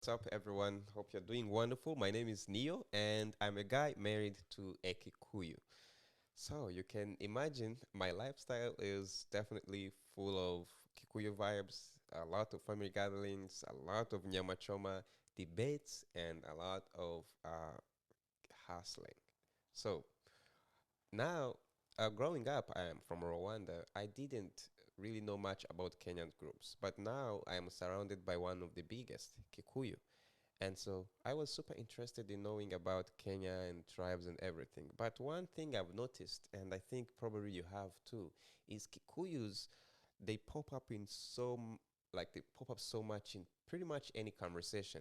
What's up, everyone? Hope you're doing wonderful. My name is Neo, and I'm a guy married to a Kikuyu. So you can imagine my lifestyle is definitely full of Kikuyu vibes, a lot of family gatherings, a lot of nyama choma debates, and a lot of hustling. So now, growing up, I am from Rwanda. I didn't really know much about Kenyan groups, but now I am surrounded by one of the biggest, Kikuyu. And so I was super interested in knowing about Kenya and tribes and everything. But one thing I've noticed, and I think probably you have too, is Kikuyus, they pop up in they pop up so much in pretty much any conversation.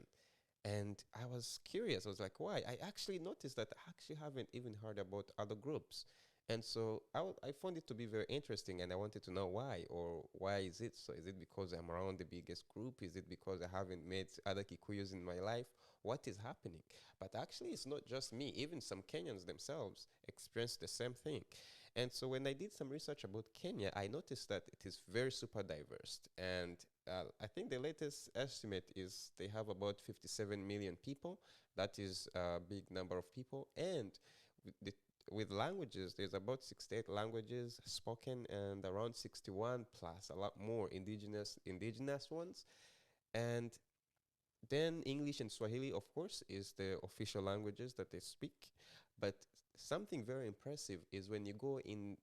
And I was curious. I was like, why? I actually noticed that I actually haven't even heard about other groups. And so I found it to be very interesting and I wanted to know why, or why is it so? Is it because I'm around the biggest group? Is it because I haven't met other Kikuyus in my life? What is happening? But actually, it's not just me. Even some Kenyans themselves experience the same thing. And so when I did some research about Kenya, I noticed that it is very super diverse. And I think the latest estimate is they have about 57 million people. That is a big number of people. And with, the, with languages, there's about 68 languages spoken and around 61 plus a lot more indigenous ones. And then English and Swahili, of course, is the official languages that they speak. But something very impressive is when you go in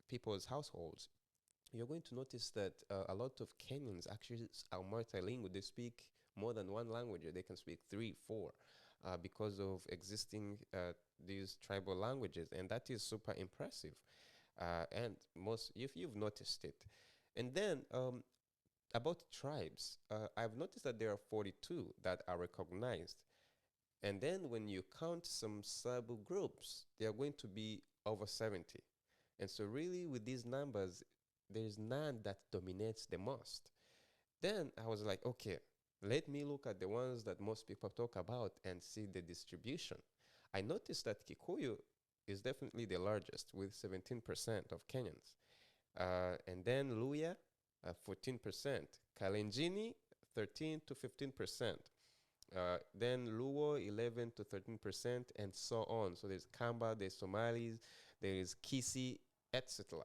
people's households, you're going to notice that a lot of Kenyans actually are multilingual. They speak more than one language. They can speak three, four, because of existing these tribal languages, and that is super impressive. And most, if you've noticed it, and then about tribes, I've noticed that there are 42 that are recognized. And then when you count some sub groups, they are going to be over 70. And so, really, with these numbers, there's none that dominates the most. Then I was like, okay, let me look at the ones that most people talk about and see the distribution. I noticed that Kikuyu is definitely the largest with 17% of Kenyans. And then Luya, 14%. Kalenjini, 13 to 15%. Then Luo, 11 to 13%, and so on. So there's Kamba, there's Somalis, there is Kisi, etc.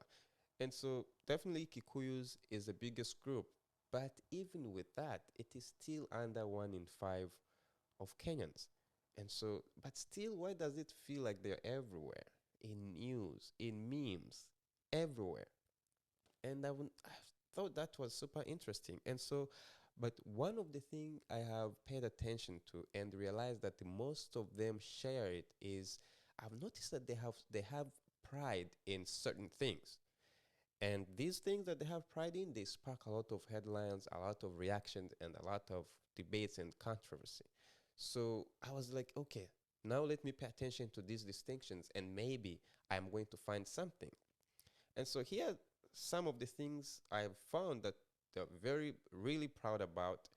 And so definitely Kikuyus is the biggest group. But even with that, it is still under 1 in 5 of Kenyans. And so, but still, why does it feel like they're everywhere? In news, in memes, everywhere. And I thought that was super interesting. And so, but one of the things I have paid attention to and realized that most of them share it is I've noticed that they have pride in certain things. And these things that they have pride in, they spark a lot of headlines, a lot of reactions, and a lot of debates and controversy. So I was like, okay, now let me pay attention to these distinctions and maybe I'm going to find something. And so here some of the things I've found that they're very, really proud about,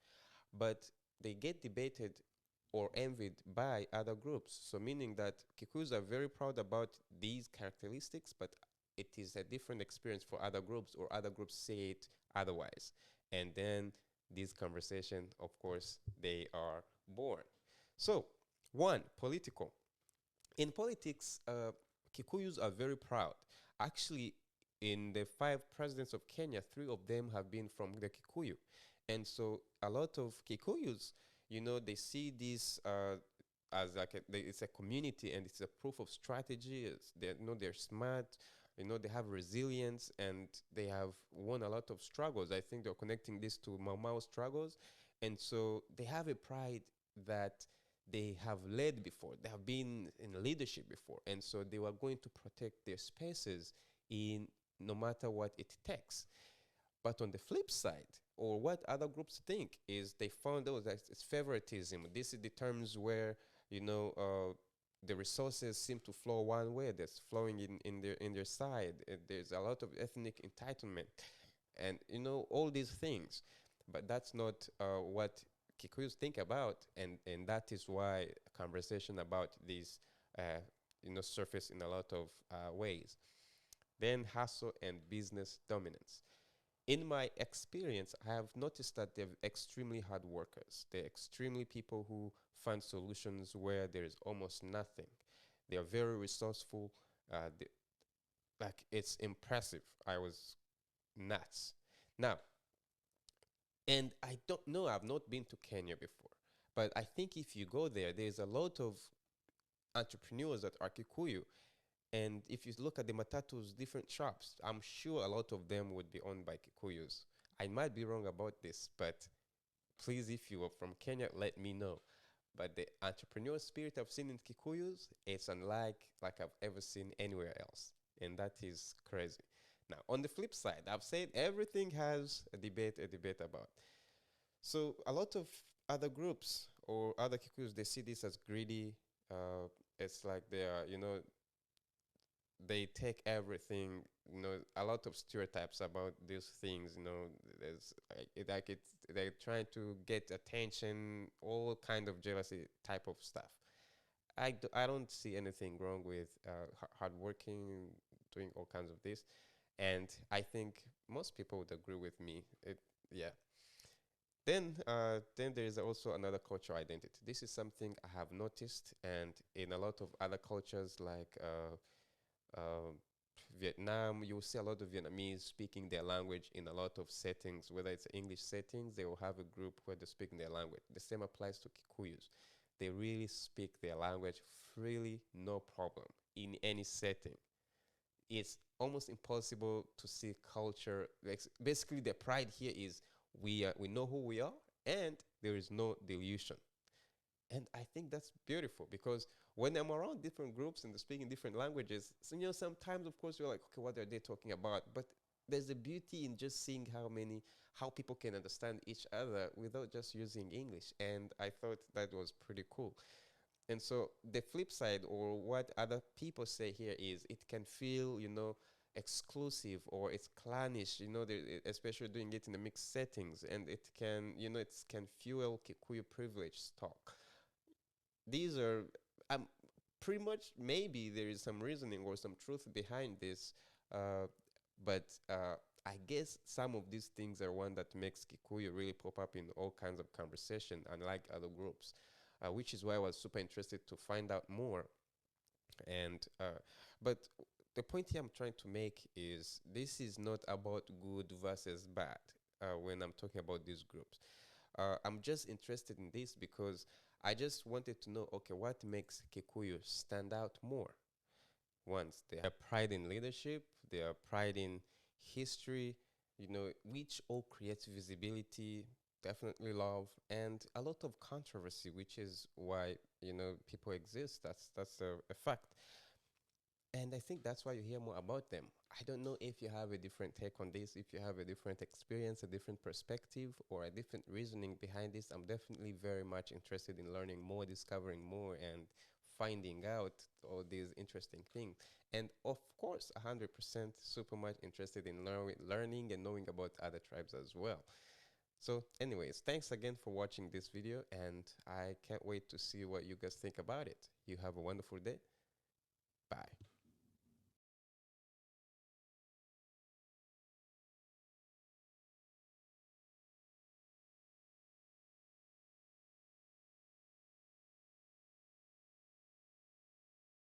but they get debated or envied by other groups. So meaning that Kikuyus are very proud about these characteristics, but it is a different experience for other groups, or other groups say it otherwise. And then this conversation, of course, they are born. So, one, political. In politics, Kikuyus are very proud. Actually, in the 5 presidents of Kenya, 3 of them have been from the Kikuyu. And so a lot of Kikuyus, they see this as like it's a community and it's a proof of strategy. They're smart, they have resilience and they have won a lot of struggles. I think they're connecting this to Mau struggles. And so they have a pride that they have led before, they have been in leadership before, and so they were going to protect their spaces in no matter what it takes. But on the flip side, or what other groups think, is they found out that it's favoritism. This is the terms where the resources seem to flow one way. That's flowing in their side. There's a lot of ethnic entitlement, and all these things. But that's not what Kikuyus think about, and that is why conversation about these surface in a lot of ways. Then hustle and business dominance. In my experience, I have noticed that they're extremely hard workers. They're extremely people who find solutions where there is almost nothing. They are very resourceful. They, like it's impressive. I was nuts. Now, and I don't know. I've not been to Kenya before, but I think if you go there, there's a lot of entrepreneurs that are Kikuyu. And if you look at the Matatu's different shops, I'm sure a lot of them would be owned by Kikuyus. I might be wrong about this, but please, if you are from Kenya, let me know. But the entrepreneurial spirit I've seen in Kikuyus, it's unlike like I've ever seen anywhere else. And that is crazy. Now, on the flip side, I've said everything has a debate about. So a lot of other groups or other Kikuyus, they see this as greedy. It's like they are, they take everything, a lot of stereotypes about these things, there's like it's they're trying to get attention, all kind of jealousy type of stuff. I don't see anything wrong with hardworking, doing all kinds of this, and I think most people would agree with me. Yeah. Then there is also another cultural identity. This is something I have noticed, and in a lot of other cultures like um, Vietnam, you will see a lot of Vietnamese speaking their language in a lot of settings, whether it's English settings, they will have a group where they're speaking their language. The same applies to Kikuyus. They really speak their language freely, no problem, in any setting. It's almost impossible to see culture. Like, basically, the pride here is we know who we are, and there is no dilution. And I think that's beautiful because when I'm around different groups and they're speaking different languages, so, sometimes of course you're like, okay, what are they talking about? But there's a beauty in just seeing how people can understand each other without just using English. And I thought that was pretty cool. And so the flip side, or what other people say here, is it can feel, exclusive, or it's clannish, especially doing it in the mixed settings, and it can, it can fuel Kikuyu privilege talk. These are pretty much, maybe there is some reasoning or some truth behind this, uh, but I guess some of these things are one that makes Kikuyu really pop up in all kinds of conversation, unlike other groups, which is why I was super interested to find out more. And but the point here I'm trying to make is this is not about good versus bad when I'm talking about these groups. I'm just interested in this because I just wanted to know, okay, what makes Kikuyu stand out more? Once they have pride in leadership, they have pride in history, which all creates visibility, definitely love, and a lot of controversy, which is why people exist. That's a fact. And I think that's why you hear more about them. I don't know if you have a different take on this, if you have a different experience, a different perspective, or a different reasoning behind this. I'm definitely very much interested in learning more, discovering more, and finding out all these interesting things. And of course, 100% super much interested in learning and knowing about other tribes as well. So anyways, thanks again for watching this video, and I can't wait to see what you guys think about it. You have a wonderful day. Bye.